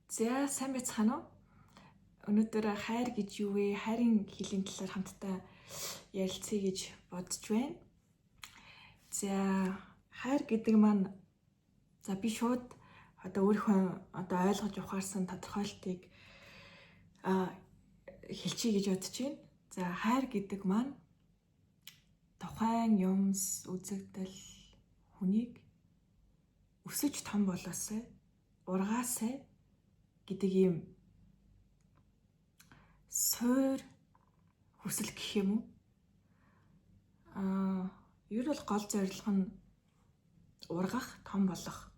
За сайн байцгаана уу? Өнөөдөр хайр гэж юу вэ? Хайрын хэлийн талаар хамтдаа ярилцъя гэж бодож байна. За хайр гэдэг маань би шууд өөрийнхөө ойлгож ухаарсан тодорхойлтыг хэлчихье гэж бодож байна. За хайр гэдэг маань тухайн юмс, үзэгдэл, хүнийг өсөж том болоосай, ургаасай гэдэг ийм суур хүсэл гэх юм уу? Ер бол гол зорилго нь ургах, том болох.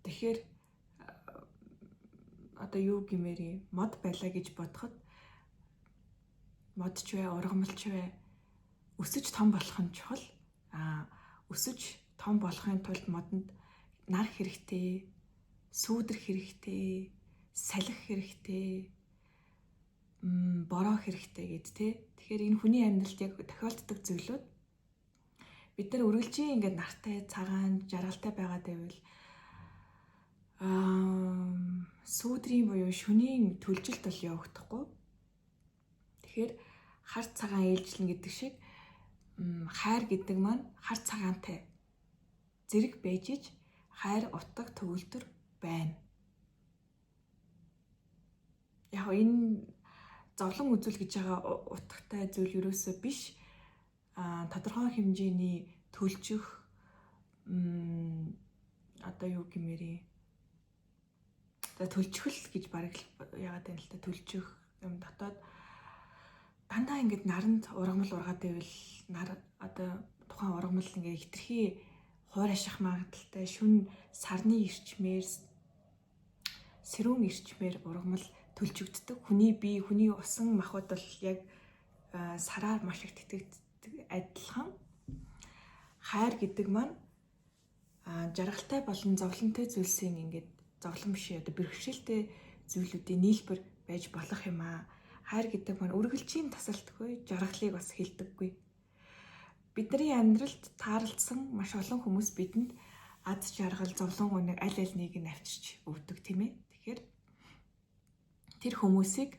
Тэгэхээр юу гэмээр мод байлаа гэж бодоход модч бай, ургамалч бай, өсөж том болох нь чухал. Өсөж том болохын тулд модонд нар хэрэгтэй, сүйдэр хэрэгтэй, салхи хэрэгтэй, бороо хэрэгтэй гэд тэ. Тэгэхээр энэ хүний амьдралд яг тохиолддог зүйлүүд бид нар үргэлжийн ингээд нартай, цагаан, жаргалтай байгаад байвал сүүдрийн буюу шөнийн төлжилт бол явагдахгүй. Тэгэхээр хар цагаан ээлжлэн гэдэг шиг хайр гэдэг маань хар цагаантай зэрэг байж иж хайр утга төгөлдөр байна. Яг энэ зовлон үзүүл гэж байгаа утгатай зүйл ерөөсөө биш. Тодорхой хэмжээний төлжих юу гэмээрээ төлжихэл гэж бараг яагаад байна л та, төлжих юм дотоод дандаа ингэж наранд ургамал ургаад байвал нар тухайн ургамал ингээ хитрхи хойр аших магадaltaй шүн сарны ирчмээр сэрүүн ирчмээр ургамал төлжигддөг. Хүний бие, хүний усан махбод бол яг сараар маш их тэтгэгддэг. Адилхан хайр гэдэг маань жаргалтай болон зовлонтой зүйлсийн ингээд зовлон биш бэрхшээлтэй зүйлүүдийн нийлбэр байж болох юм аа. Хайр гэдэг маань үргэлжийн тасалтгүй жаргалыг бас хэлдэггүй. Бидний амьдралд таарлцсан маш олон хүмүүс бидэнд ад жаргал, зовлон гуниг аль нэг нь авчирч өгдөг тийм ээ. Тэгэхээр тэр хүмүүсийг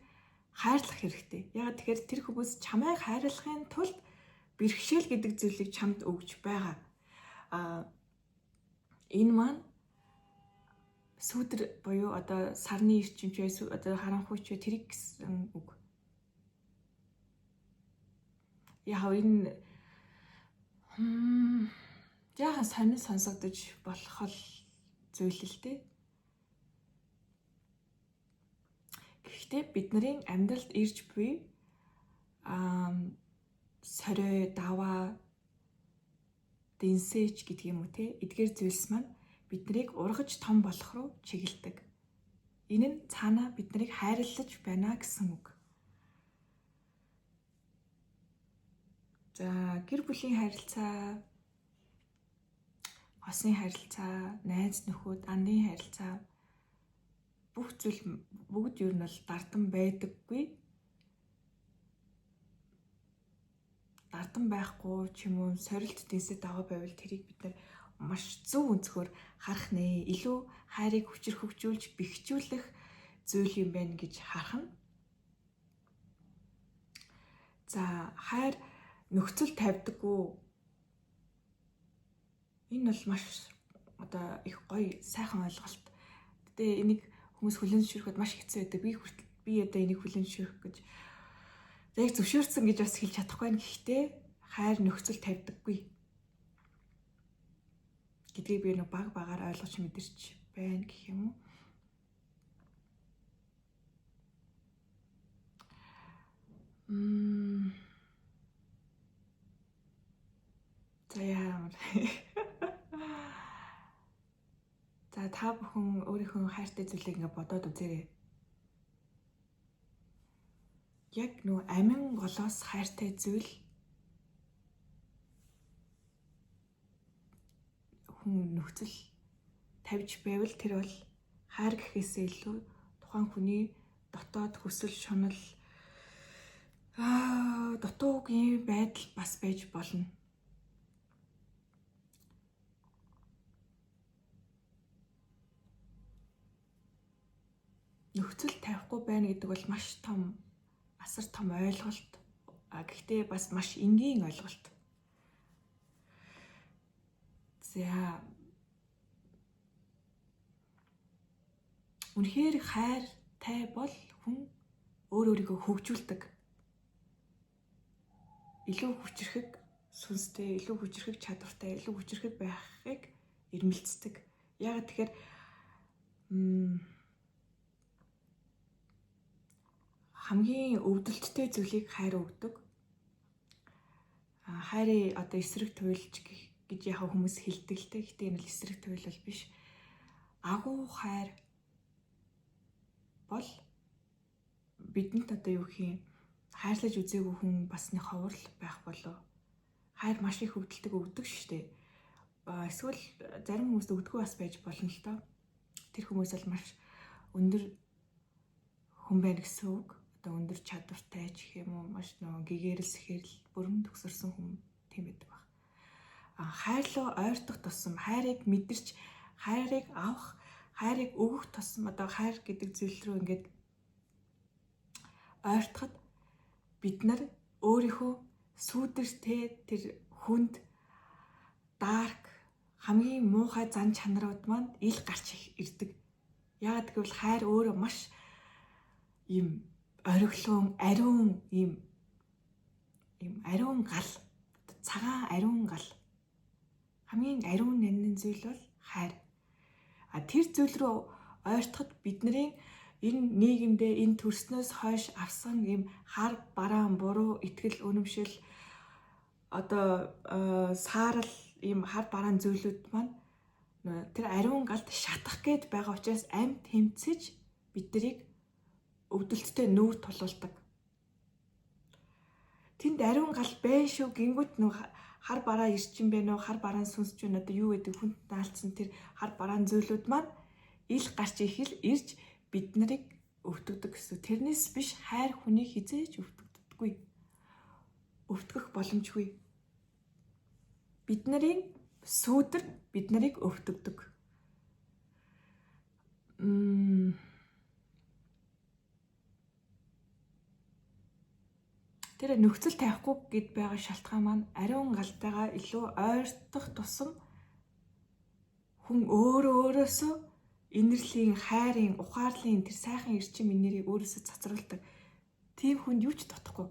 хайрлах хэрэгтэй. Яагаад тэгэхээр тэр хүмүүс чамайг хайрлахын тулд бэрхшээл гэдэг зүйлийг чамд өгж байгаа. Энэ маань сүүдэр буюу сарны ирчимч харанхуйч тэрийг гэсэн үг. Яг энэ яахан сонир сонсогдож болох зүйл л дээ. Гэхдээ бидний амьдралд ирж буй сорой, даваа, дэнсэж гэдэг юм уу те, эдгээр зүйлс маань биднийг ургаж том болох руу чиглэдэг. Энэ нь цаанаа биднийг хайрлаж байна гэсэн үг. За гэр бүлийн харилцаа, хосын харилцаа, найз нөхөд, андын харилцаа бүх зүйл бүгд ер нь бол дардан байдаггүй. Дардан байхгүй ч юм уу сорилт дэнсэд даваа байвал тэрийг бид нар маш зөв өнцгөр харах нэ. Илүү хайрыг хүчрхэгжүүлж, бэхжүүлэх зүйл юм байна гэж харах нь. За хайр нөхцөл тавьдаггүй. Энэ бол маш их гоё сайхан ойлголт. Гэтэ энийг хүмүүс хүлээн зөвшөөрөхөд маш хэцүү байдаг. Би энийг хүлээн зөвшөөрөх гэж яг зөвшөөрсөн гэж бас хэлж чадахгүй байна. Гэхдээ хайр нөхцөл тавьдаггүй гэдгийг би баг багаар ойлгож мэдэрч байна гэх юм уу. За яамар. За та бүхэн өөрийнхөө хайртай зүйлийг ингээ бодоод үзээрэй. Яг нөө амин голоос хайртай зүйл хүн нөхцөл тавьж байвал тэр бол хайр гэхээсээ илүү тухайн хүний дотоод хүсэл, шунал, дутуугийн байдал бас байж болно. нөхцөл тавихгүй байна гэдэг бол маш том асар том ойлголт. Гэхдээ бас маш энгийн ойлголт. За үнэхээр хайртай бол хүн өөрийгөө хөгжүүлдэг. Илүү хүчрэхэг сүнстэй, илүү хүчрэхэг чадвартай, илүү хүчрэхэг байхыг ирмэлцдэг. Яг тэгэхээр хамгийн өвдөлттэй зүйлийг хайр өгдөг. Хайрыг одоо эсрэг туйлж гэж яхаа хүмүүс хэлдэг л дээ. Гэтэ энэ л эсрэг туйл бол биш. Агуу хайр бол бидэнд одоо юу гэх юм хайрлаж үзээгүй хүн басны ховрол байх болов. Хайр маш их өвдөлтөг өгдөг шүү дээ. Эсвэл зарим хүмүүст өгдөггүй бас байж болно л доо. Тэр хүмүүс бол маш өндөр хүн байна гэсэн үг. Одоо өндөр чадвартай ч гэх юм уу маш нөгөө гэгэрэл сэхэрл бүрэн төгсөрсөн хүн тийм байдаг баг. Хайрлуу ойртох тусам хайрыг мэдэрч хайрыг авах, хайрыг өгөх тусам одоо хайр гэдэг зүйл рүү ингээд ойртоход бид нар өөрийнхөө сүүдэртэй тэр хүнд дарк хамгийн муухай зан чанарууд маань ил гарч ирдэг. Яагаад гэвэл хайр өөрөө маш ийм ориглон, ариун ийм ариун гал, цагаан ариун гал. Хамгийн ариун нандин зүйл бол хайр. Тэр зүйл рүү ойртоход бидний энэ нийгэмдээ энэ төрснөөс хойш авсан ийм хар бараан буруу итгэл үнэмшил одоо саарл ийм хар бараан зүйлүүд маань тэр ариун галд шатах гээд байгаа учраас амьд хэмцэж биднийг өвдөлттэй нүүр тулуулдаг. Тэнд ариун гал байна шүү гингүүт нөх хар бараа ирчин байна уу, хар бараан сүнсч байна одоо юу гэдэг хүнд наалцсан тэр хар бараан зүйлүүд маань ил гарч ирж бид нарыг өвтгдөг гэсэн. Тэрнээс биш хайр хүнийг хизээж өвтгддөггүй. Өвтгөх боломжгүй. Бид нарын сүүдэр бид нарыг өвтгдөг. Тэр нөхцөл тавихгүй гэд байгаа шалтгаан маань ариун галтайгаа илүү ойртох тусам хүн өөрөөсөө инэрлийн, хайрын, ухаарлын тэр сайхан эрчим инэрийг өөрөөсөө цацруулдаг. Тийм хүнд юу ч дутхгүй.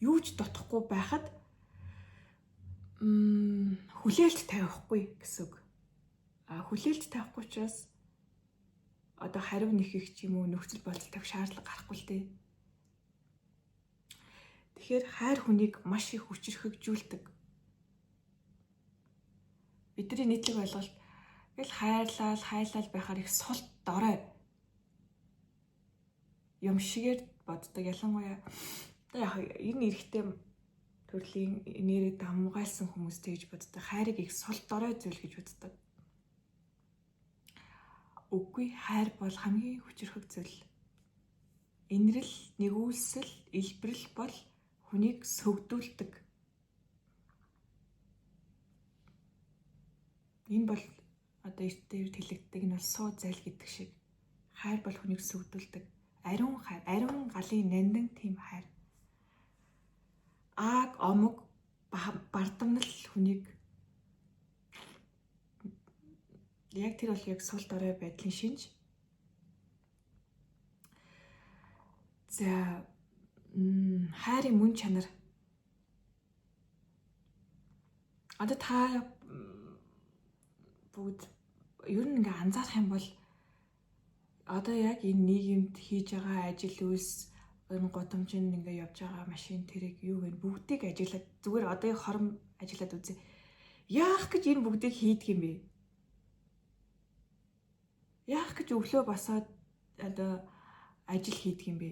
Юу ч дутхгүй байхад хүлээлт тавихгүй гэсэн үг. Хүлээлт тавихгүй учраас одоо хариу нэхэх ч юм уу нөхцөл байдал тавих шаардлага гарахгүй л дээ. Тэгэхээр хайр хүнийг маш их хүчрэхэгжүүлдэг. Бидний нийтлэг ойлголт гэл хайрлал байхаар их сул дорой юм шигээр боддог. Ялангуяа яг энэ эрэгтэй төрлийн нэрийг дамгайлсан хүмүүс тэгж боддог. Хайрыг их сул дорой зүйл гэж боддог. Үгүй, хайр бол хамгийн хүчрэхэг зүйл. Инрэл, нэгүүлсэл, илбэрэл бол хүнийг сөгдүүлдэг. Энэ бол одоо эртээр тэлэгддэг нь бол суу зайл гэдэг шиг. Хайр бол хүнийг сөгдүүлдэг. Ариун хайр, ариун галын нандин тийм хайр. Ааг, омог, бардамнал хүнийг яг тэр бол яг сул дорой байдлын шинж. За хайрын мөн чанар. Одоо та бүгд ер нь ингээ анзаарах юм бол одоо яг энэ нийгэмд хийж байгаа ажил үйлс энэ гудамжинд ингээ явж байгаа машин тэрэг юу вэ бүгдийг ажиглаад зүгээр одоогийн хором ажиглаад үзье. Яах гэж энэ бүгдийг хийдэг юм бэ? Яах гэж өглөө босоод одоо ажил хийдэг юм бэ?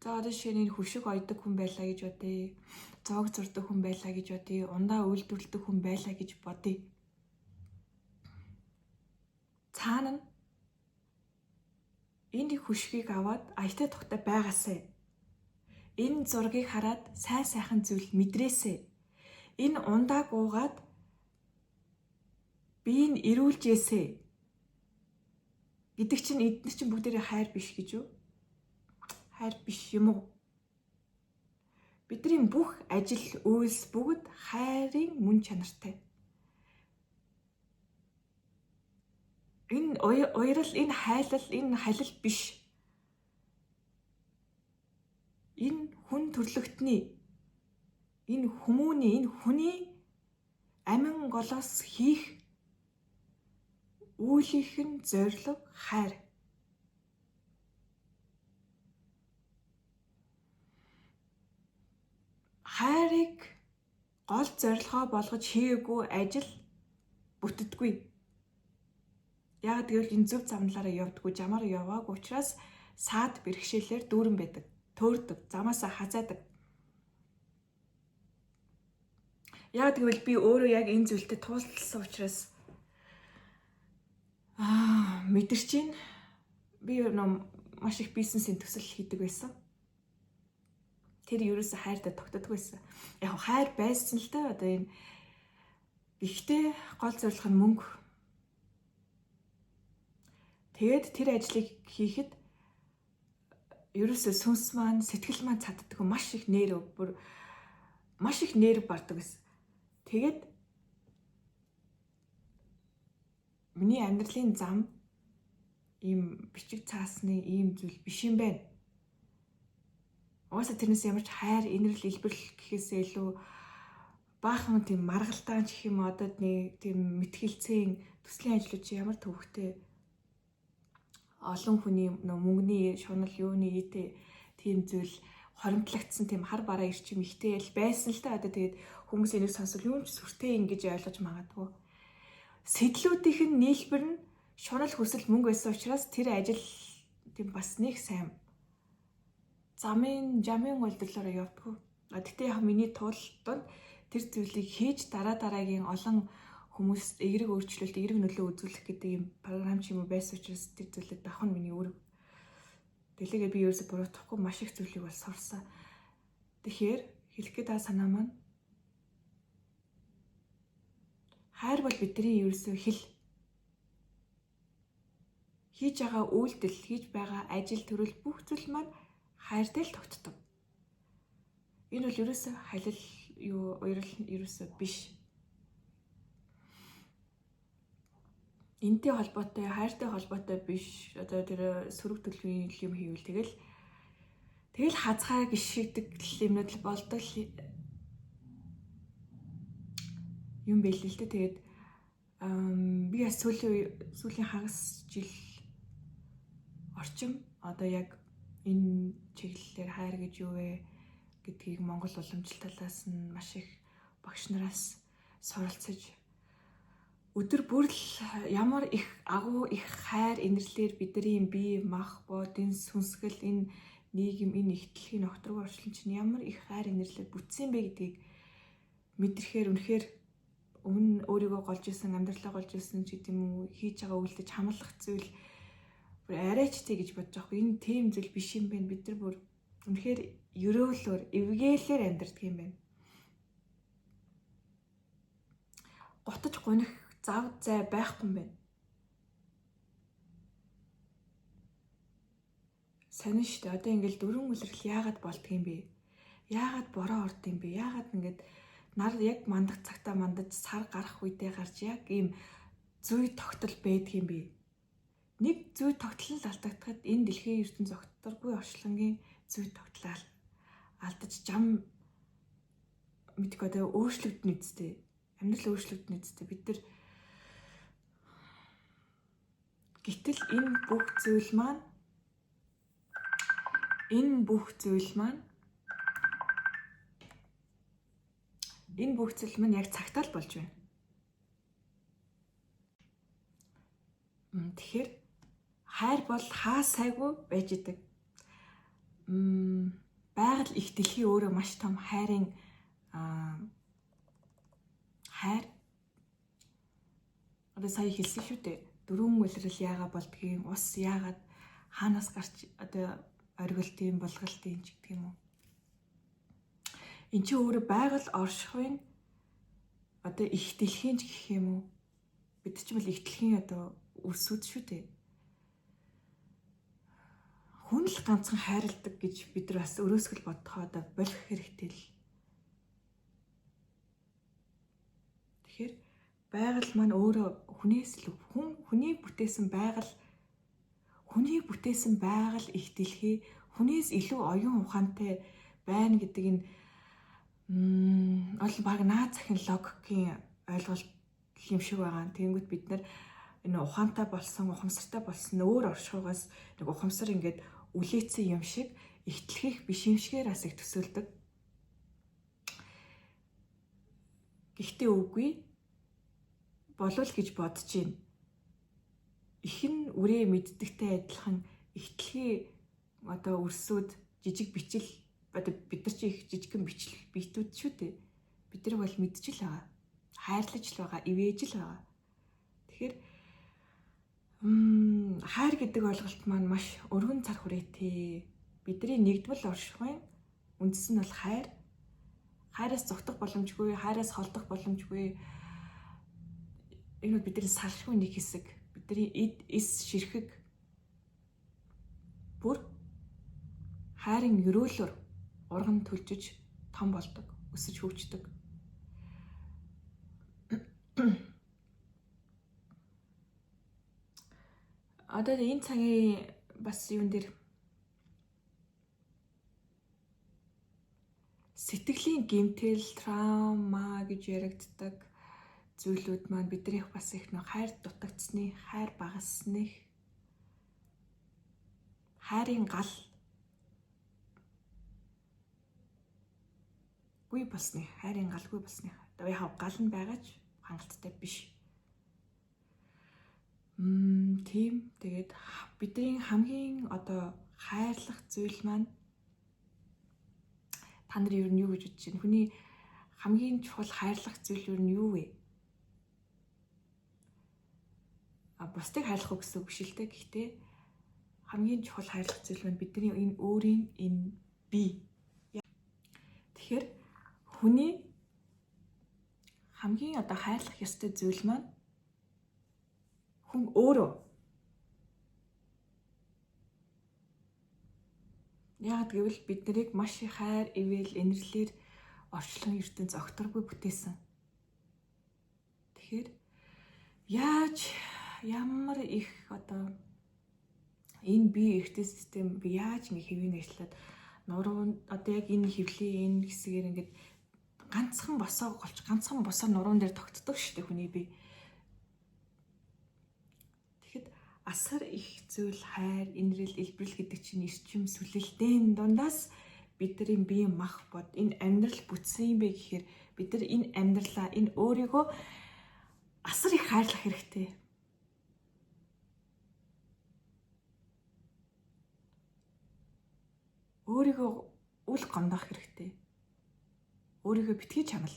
За одоо шинээр хөшиг ойдог хүн байлаа гэж бодъё. Зоог зурдаг хүн байлаа гэж бодъё. Ундаа үйлдвэрлэдэг хүн байлаа гэж бодъё. Цаана нь энэ хөшгийг аваад аятай тухтай байгаасай. Энэ зургийг хараад сайн сайхан зүйл мэдрээсэй. Энэ ундааг уугаад биеийг эрүүлжээсэй. гэдэг чинь эдгээр чинь бүгдээрээ хайр биш гэж юу? Хайр биш юм уу? Бидний бүх ажил, үйлс бүгд хайрын мөн чанартай. Энэ уярал, энэ хайлал, энэ халил биш. Энэ хүн төрлөختний, энэ хүмүүний, энэ хүний амин голоос хийх үйлийнх нь зорилго хайр. Хайрыг гол зорилгоо болгож хийгээгүй ажил бүтдэггүй. Яг гэвэл энэ зөв замналаараа явдаггүй, жамаар яваагүй учраас саад бэрхшээлээр дүүрэн байдаг, төөрдөг, замаасаа хазаадаг. Яг гэвэл би өөрөө яг энэ зүйлтэй туулсан учраас мэдэрч байна. Би маш их бизнесийн төсөл хийдэг байсан. Тэр ерөөсө хайртай тогтдог байсан. Яг хайр байсан л да. Одоо энэ ихтэй гол зорилго нь мөнгө. Тэгээд тэр ажлыг хийхэд ерөөсө сүнс маань, сэтгэл маань цаддаг, маш их нерв бардаг байсан. Тэгээд миний амьдралын зам ийм бичиг цаасны ийм зүйл биш юм байна. Угаасаа тэрнээс ямар ч хайр, инэрл, илбэрл гэхээсээ илүү баахан тийм маргалтаан ч гэх юм одоо нэг тийм мэтгэлцэн төслийн ажлууд чи ямар төвхтэй олон хүний мөнгөний шунал юуны ийтэй тийм зүйл хоримтлагдсан тийм хар бараа ирчим ихтэй л байсан л та. Одоо тэгээд хүмүүс энийг сонсвол юу ч сүртэй ингэж ойлгож магадгүй. Сэтлүүдийнх нь нийлбэр нь шунал хүсэл мөнгө байсан учраас тэр ажил тийм бас нэг сайн жамын үйлдвэрлэлээр явдаггүй. Гэхдээ яг миний тулд тэр зүйлийг хийж дараагийн олон хүмүүст эерэг өөрчлөлт, эерэг нөлөө үзүүлэх гэдэг юм програм ч юм уу байсан учраас тэр зүйлийг давах нь миний үүрэг. Тэлээгээ би ерөөсө буруутгахгүй маш их зүйлийг бол сурсан. Тэгэхээр хэлэх гээд байгаа санаа маань хайр бол бидний ерөөсө хийж байгаа үйлдэл, хийж байгаа ажил төрөл бүх зүйл маань хайртай л тогтдог. Энэ бол ерөөсө халил уярал ерөөсө биш. Энтэй холбоотой, хайртай холбоотой биш. Одоо тэр сөрөг төлөвийн юм хийвэл тэгэл хазгаа гიშгдэг юмнууд л болдог юм байл л дээ. Тэгээд би бас сүүлийн хагас жил орчим одоо яг энэ чиглэлээр хайр гэж юу вэ гэдгийг Монгол уламжлалт талаас нь маш их багш нараас суралцаж өдөр бүр л ямар их агуу их хайр инэрлэр бидний бие мах бод энэ сүнсгэл энэ нийгэм энэ ихтэлхийн огторгүй орчлон чинь ямар их хайр инэрлэр бүтсэн бэ гэдгийг мэдрэхээр үнэхээр өмнө өөрийгөө голж исэн, амьдралаа голж исэн ч гэдэм үү, хийж байгаа үйлдэж хамлах зүйл арайч тий гэж бодож байгаа. Энэ тийм зүйл биш юм байна. Бид нар бүр үнэхээр ерөөлөөр, эвгээлээр амьдардаг юм байна. Готож гуних зав зай байхгүй юм байна. Сонин шүү дээ. Одоо ингээл дөрвөн үлрэл яагаад болдго юм бэ? Яагаад бороо орд юм бэ? Яагаад ингээд нар яг мандах цагтаа мандаж сар гарах үедээ гарч яг ийм зүй тогтол байдаг юм бэ? Нэг зүй тогтол алдагдахад энэ дэлхийн ертөнц зогтторгүй орчлонгийн зүй тогтлоо алдаж жам мэдгүй одоо өөрчлөгдөн үсттэй. Амьдрал өөрчлөгдөн үсттэй. Бид нар гэтэл энэ бүх зүйл маань яг цагтаа л болж байна. Тэгэхээр хайр бол хаа сайгүй байж идэг. Байгаль их дэлхий өөрөө маш том хайрын хайр. Одоо сая хэлсэн шүү дээ. Дөрвөн үлрэл яагаад болдгийг, ус яагаад хаанаас гарч одоо оргилтын, булгалтын ч гэх юм уу. Энд чи өөрөө байгаль оршихуйн одоо их дэлхийн ч гэх юм уу. Бид ч бол их дэлхийн одоо үсүүд шүү дээ. хүн л ганцхан хайрладаг гэж бид нар бас өрөөсгөл бодохоо одоо болох хэрэгтэй л. Тэгэхээр байгаль маань өөрөө хүнээс л хүний бүтээсэн байгаль их дэлхий хүнээс илүү оюун ухаантай байна гэдэг энэ баг наад захын логикийн ойлголт юм шиг байгаа. Тэгэнгүүт бид нар энэ ухаантай болсон, ухамсартай болсон өөр оршихугаас нэг ухамсар ингээд үлээсэн юм шиг ихтлэх биш юм шигээр бас их төсөөлдөг. Гэхдээ үгүй болов гэж бодож байна. Ихэн үрээ мэддэгтэй адилхан ихтлэхий одоо өрсөд жижиг бичил одоо бид нар чи их жижигхэн бичил битүүд шүү дээ. Бид нар бол мэдчихэл байгаа. Хайрлаж л байгаа, ивэж л байгаа. Тэгэхээр хайр гэдэг ойлголт маань маш өргөн цар хүрээтэй. Бидний нэгдвэл оршихуйн үндэс нь бол хайр. Хайраас зогтох боломжгүй, хайраас холдох боломжгүй. Энэ бол бидний салшгүй нэг хэсэг. Бидний эс ширхэг бүр хайрын өрөөлөөр урган төлжиж том болдог, өсөж хөгждөг. Одоо энэ цагийн бас юун дээр сэтгэлийн гэмтэл, траума гэж яригддаг зүйлүүд маань бидрийнх бас их нэг хайр дутагдсны, хайр багассны, хайрын гал гүй болсны, хайрын галгүй болсны. Одоо яг гал нь байгаа ч хангалттай биш. Тийм. Тэгээд бидний хамгийн одоо хайрлах зүйл маань та нар ер нь юу гэж бодож байна? Хүний хамгийн чухал хайрлах зүйл ер нь юу вэ? Бусдыг хайрлах гэсэн үг биш л дээ. Гэхдээ хамгийн чухал хайрлах зүйл маань бидний энэ өөрийн энэ бие. Тэгэхээр хүний хамгийн одоо хайрлах ёстой зүйл маань хүн өөрөө. Яг гэвэл бид нарыг маш их хайр, ивэл, инэрлэлээр орчлон ертөнц огторгүй бүтээсэн. Тэгэхээр ямар их одоо энэ бие эрхтэй систем яаж ингэ хэвийн ажиллаад нуруу одоо яг энэ хөвлийн энэ хэсгээр ингээд ганцхан босоо голч ганцхан босоор нуруунд дээр тогтдог шүү дээ хүний бие. Тэгэхэд асар их зүйл хайр, инрэл, илбэрэл гэдэг чинь эрчим сүлэлтийн дундаас бидний бие мах бод энэ амьдрал бүтсэн юм бэ гэхээр бид нар энэ амьдралаа энэ өөрийгөө асар их хайрлах хэрэгтэй. Өөрийгөө үл гомдох хэрэгтэй. Өөрийгөө битгий чанал.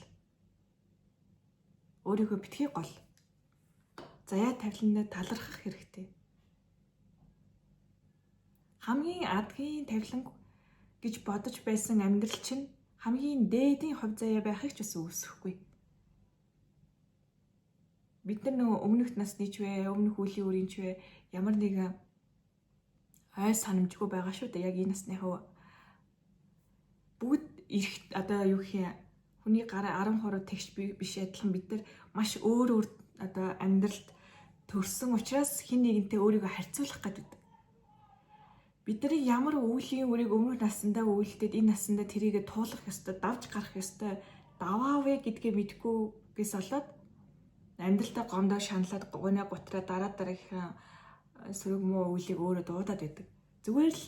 Өөрийгөө битгий гол. Заяа тавилантай талархах хэрэгтэй. Хамгийн адгийн тавилан гэж бодож байсан амьдрал чинь хамгийн дээдийн хувь заяа байхыг ч бас үүсэхгүй. Бид нар нөгөө өмнөх насны ч вэ, өмнөх үеийн үрийн ч вэ ямар нэгэн ой санамжгүй байгаа шүү дээ. Яг энэ насныхаа бүгд их одоо юу гэх юм хүний гараа 10 тэгш биш адилхан бид нар маш өөр одоо амьдралд төрсөн учраас хин нэгэнтэй өөрийгөө харьцуулах гэдэг. Бидний ямар үеийн үрийг өмнөх наснда үйлдээд энэ наснда тэрийгэ туулах ёстой, давж гарах ёстой, даваавэ гэдгээ мэдхгүйгээс болоод амьдралдаа гомдоо шаналаад гунаа гутраа дараагийнхаа сөрөг муу үйлийг өөрөө дуудаад байдаг. Зүгээр л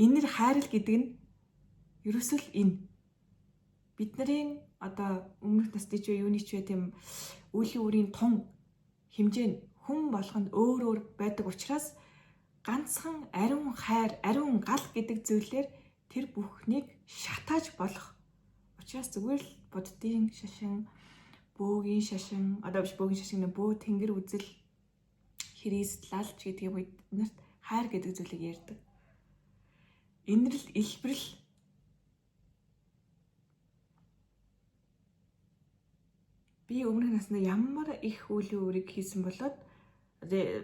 энэр хайрал гэдэг нь ерөөсөө л энэ бидний одоо өмнөх насны ч юуны ч тийм үеийн үрийн тун хэмжээ нь хүн болгонд өөр байдаг учраас ганцхан ариун хайр, ариун гал гэдэг зүйлээр тэр бүхнийг шатааж болох. Учраас зүгээр л буддийн шашин, бөөгийн шашин, одоо биш бөөгийн шашин нэ бөө тэнгэр үзэл, Христ лалч гэдэг үед нарт хайр гэдэг зүйлийг ярьдаг. Инрэл, илбэрэл би өмнөх наснаа ямар их үйл өөрийг хийсэн болоод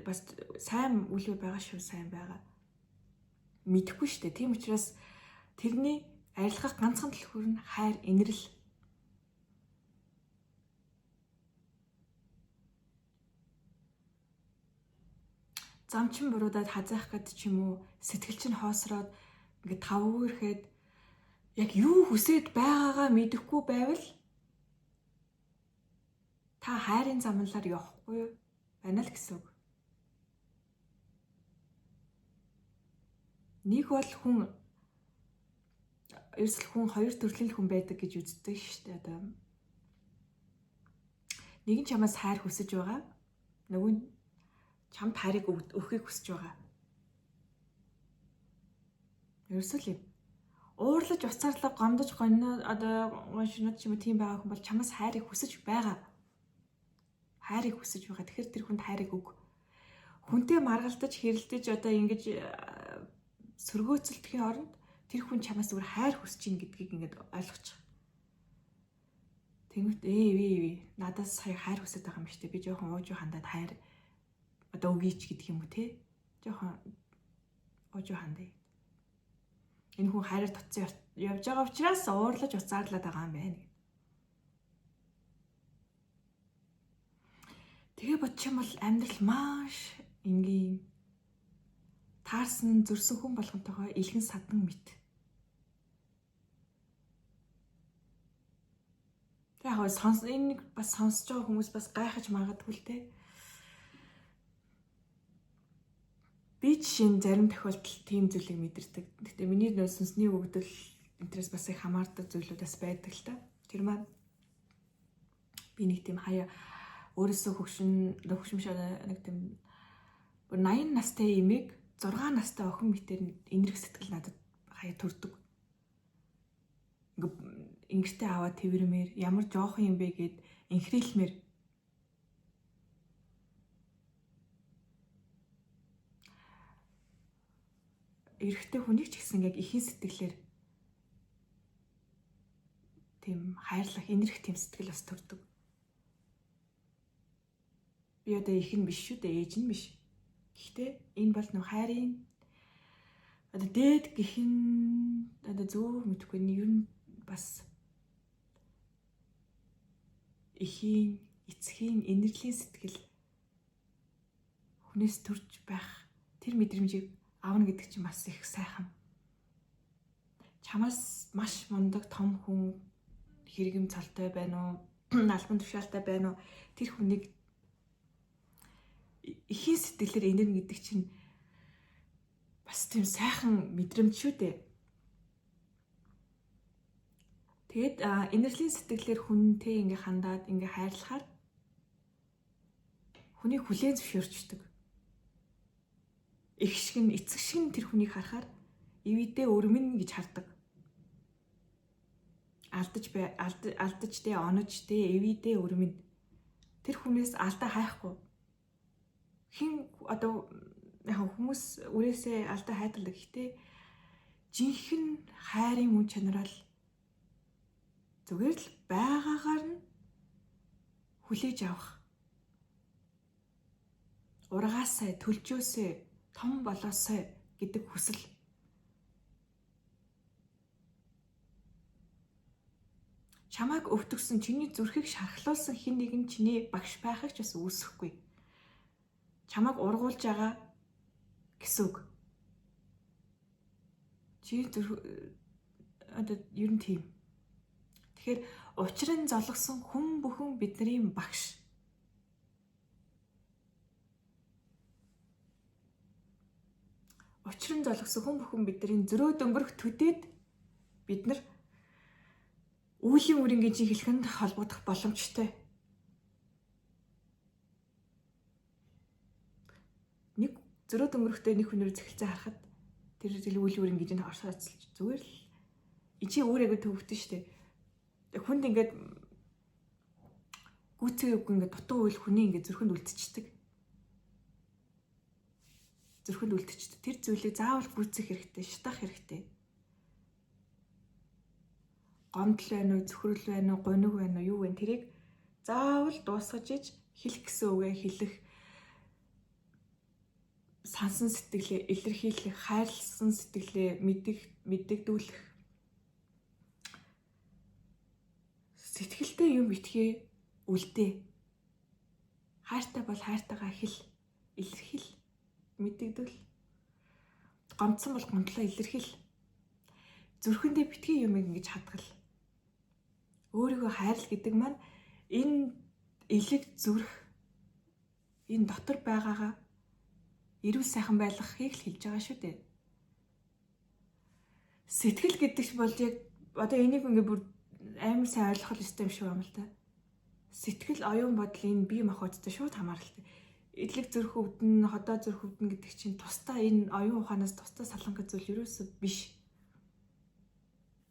бас сайн үйл байгаа шүү, сайн байгаа. мэдэхгүй шүү дээ. Тийм учраас тэрний арилгах ганцхан түлхүүр нь хайр, инэрл. Замчин буруудад хазаах гэд ч юм уу, сэтгэл чинь хоосроод ингээд тавгүйрэхэд яг юу хүсэж байгаагаа мэдэхгүй байвал та хайрын замналаар явахгүй байна л гэсэн үг. Нэг бол хүн ерөөсөл хүн хоёр төрлийн хүн байдаг гэж үздэг шүү дээ. Одоо нэг нь чамаас хайр хүсэж байгаа, нөгөө нь чамд хайрыг өгөхийг хүсэж байгаа. Ерөөсөл юм. Уурлаж уцаарлаа гомдож гонино одоо гоншнод ч юм уу тийм байгаа хүн бол чамаас хайрыг хүсэж байгаа. Хайрыг хүсэж байгаа. Тэгэхээр тэр хүнд хайрыг өг. Хүнтэй маргалдаж хэрэлдэж одоо ингэж сөргөөцөлдөхийн оронд тэр хүн чамаас зүгээр хайр хүсэж ийн гэдгийг ингээд ойлгочих. Тэнгүүт надаас сая хайр хүсэж байгаа юм шүү дээ. Би жоохон уужуу хандаад хайр одоо өгийч гэдэг юм уу те. Жоохон уужуу хандаа. Энэ хүн хайраар татсан явж байгаа учраас уурлаж уцаарлаад байгаа юм байна. Тэгээ бодчих юм бол амьдрал маш энгийн. Таарсан зөрсөн хүн болгонтойгоо илгэн садан мэт. Тэгээ яг энэ бас сонсож байгаа хүмүүс бас гайхаж магадгүй л те. Би жишээ нь зарим тохиолдолд тийм зүйлийг мэдэрдэг. Гэхдээ миний нөө сүнсний өгдөл интерес бас их хамаардаг зүйлүүдээс байдаг л та. Тэр маань би нэг тийм хаяа өөрөөсөө хөгшмөш нэг тийм 80 настай эмээг 6 настай охин мэтэр энэрх сэтгэл надад хаяа төрдөг. Ингэртэй аваад тэрвэрмээр ямар жоохон юм бэ гэд инхрийлмээр. Эрэгтэй хүнийг ч гэсэн яг ихийн сэтгэлээр тийм хайрлах, энэрх тийм сэтгэл бас төрдөг. Би одоо их нь биш шүү дээ, ээж нь биш. Гэхдээ энэ бол нөх хайрын одоо дээд гихэн одоо зөв мэдхгүй нь ер нь бас ихийн, эцгийн, энэрлийн сэтгэл хүнээс төрж байх тэр мэдрэмжийг аавна гэдэг чинь бас их сайхан. Чамаас маш мундаг том хүн хэрэгэм цалтай байна уу? Албан тушаалтай байна уу? Тэр хүнийг ихийн сэтгэлээр энэрнэ гэдэг чинь бас тийм сайхан мэдрэмж шүү дээ. Тэгээд энэрлийн сэтгэлээр хүнтэй ингээ хандаад ингээ хайрлахаар хүнийг хүлээн зөвшөөрчдөг. Их шиг нь эцэг шиг нь тэр хүнийг харахаар ивэдээ өрмөн гэж хардаг. Алдаж дээ, онож дээ, ивэдээ өрмөн. Тэр хүнээс алдаа хайхгүй. Хин одоо яг хүмүүс үрээсээ алдаа хайдаг. Гэхдээ жинхэнэ хайрын мөн чанараар зүгээр л байгаагаар нь хүлээж авах. Ургаасаа, төлжөөсөө, том болоосоо гэдэг хүсэл. Чамайг өвтгсөн, чиний зүрхийг шархлуулсан хэн нэгэн чиний багш байхыг ч бас үүсэхгүй. Чамайг ургуулж байгаа гэсэн үг. Чи одоо ер нь тийм. Тэгэхээр учрын золгосон хүн бүхэн бидний багш. Учрын золгосон хүн бүхэн бидний зөрөө дөнгөрөх төдийд бид нар үүлийн үрингийн чинь хэлхэнд холбогдох боломжтой. Нэг зөрөө дөнгөрөхтэй нэг хүнээр зэхэлцээ харахад тэр үүлийн үрин гэж нь орсооцолж зүгээр л чи өөрийгөө төвөгдөн штэ. Хүнд ингээд гүцээгүй ингээд дутуу үйл хүний ингээд зүрхэнд үлдчихдэг. Тэр зүйлийг заавал гүйцэх хэрэгтэй, шатах хэрэгтэй. Гомдол байна уу, зөвхөрөл байна уу, гуниг байна уу, юу вэ? Тэрийг заавал дуусгаж иж хэлэх гэсэн үгээ хэлэх сансан сэтгэлээ илэрхийлэх, хайрлсан сэтгэлээ мэддэгдүүлэх. Сэтгэлдээ юм итгээ үлдээ. Хайртай бол хайртайгаа хэл, илэрхийл, мэддэгдүүл. Гомдсон бол гомдлоо илэрхийл. Зүрхэндээ битгий юм ингэж хадгал. Өөрийгөө хайрл гэдэг маань энэ элэг зүрх, энэ дотор байгаагаа эрүүл сайхан байлгахыг л хэлж байгаа шүү дээ. Сэтгэл гэдэг ч бол яг одоо энийг ингээ бүр амар сайн ойлгох ёстой юм шиг байна л да. Сэтгэл, оюун бодол энэ бие махбодтой шууд хамааралтай. Элэг зүрх өвдөн, ходоо зүрх өвдөн гэдэг чинь тусдаа энэ оюун ухаанаас тусдаа салангат зүйл ерөөсөө биш.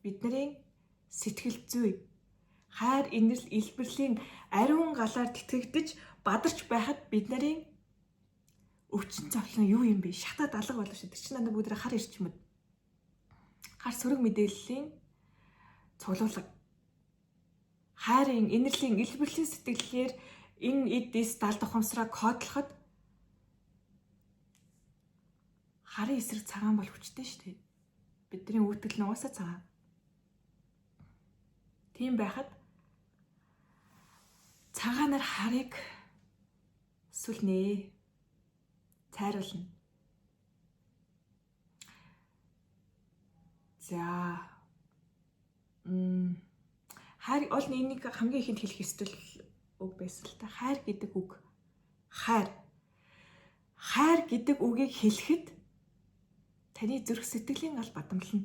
Бидний сэтгэл зүй, хайр, инэрл, илбэрлийн ариун галаар тэтгэгдэж бадарч байхад бидний өвчин зовлон юу юм бэ? Шатаад алга болов шүү. Тэр чинь надад бүгд хар ирчмэд. Хар сөрөг мэдээллийн цуглуулга. Хайрын, инэрлийн, илбэрлийн сэтгэлээр энэ эд эс далд ухамсараа кодлоход харын эсрэг цагаан бол хүчтэй шүү дээ. Бидний үүтгэл нь угаасаа цагаан. Тийм байхад цагаанаар харыг сүлнэ. Цайруулна. За. Хайр ол энийг хамгийн ихэнд хэлэх ёстой үг байсан л та. Хайр гэдэг үг. Хайр. Хайр гэдэг үгийг хэлэхэд таны зүрх сэтгэлийн гал бадамлана.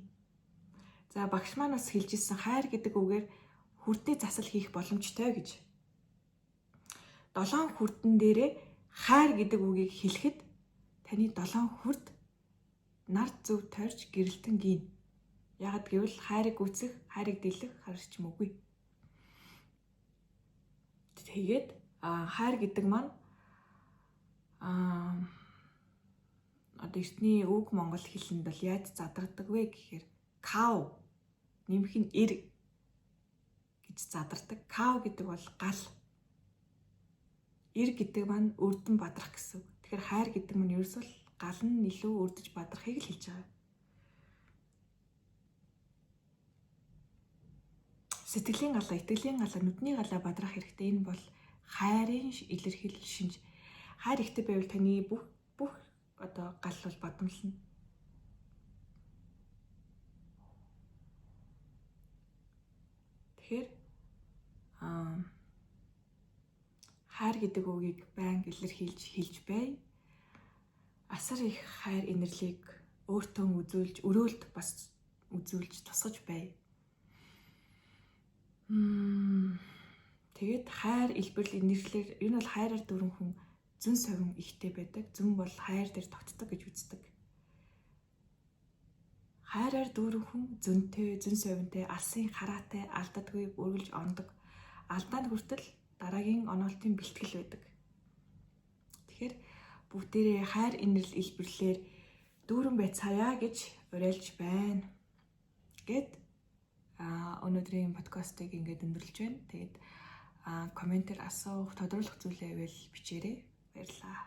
За багш маань бас хэлж ирсэн хайр гэдэг үгээр хүрдний засал хийх боломжтой гэж. 7 хүрдэн дээрээ хайр гэдэг үгийг хэлэхэд таны 7 хүрд нарт зөв тойрч гэрэлтэн гин. Ягд гэвэл хайрыг үүсэх, хайрыг дэлгэх харчим үгүй. Тэгээд хайр гэдэг маань одоо эртний үг монгол хэлэнд бол яаж задардаг вэ гэхээр кав нэмэх нь эр гэж задардаг. Кав гэдэг бол гал. Эр гэдэг маань өрдөн бадрах гэсэн үг. Тэгэхээр хайр гэдэг нь ерөөсөө гал нь илүү өрдөж бадрахыг л хэлж байгаа. Сэтгэлийн галаа, итгэлийн галаа, нүдний галаа бадрах хэрэгтэй. Энэ бол хайрын илэрхийлэл шинж. Хайр ихтэй байвал таны бүх одоо гал бол бадамлана. Тэгэхээр хайр гэдэг үгийг байнга илэрхийлж хэлж бай. Асар их хайр инэрлийг өөртөө үзүүлж, өрөөлт бас үзүүлж тусгаж бай. Тэгээд хайр илбэрл инэрлэр энэ бол хайраар дүүрэн хүн зөн совин ихтэй байдаг. Зөн бол хайр дээр тогтдог гэж үздэг. Хайраар дүүрэн хүн зөнтэй, зөн совинтэй, алсын хараатай, алдадгүй, үргэлж ондог. Алдаанд хүртэл дараагийн оноолтын бэлтгэл байдаг. Тэгэхээр бүгдээрээ хайр инэрл илбэрлэлээр дүүрэн байцгаая гэж уриалж байна. Гэт өнөөдрийн подкастыг ингээд өндөрлж байна. Тэгээд комментээр асуух, тодруулах зүйлээ байвал бичээрэй. Баярлалаа.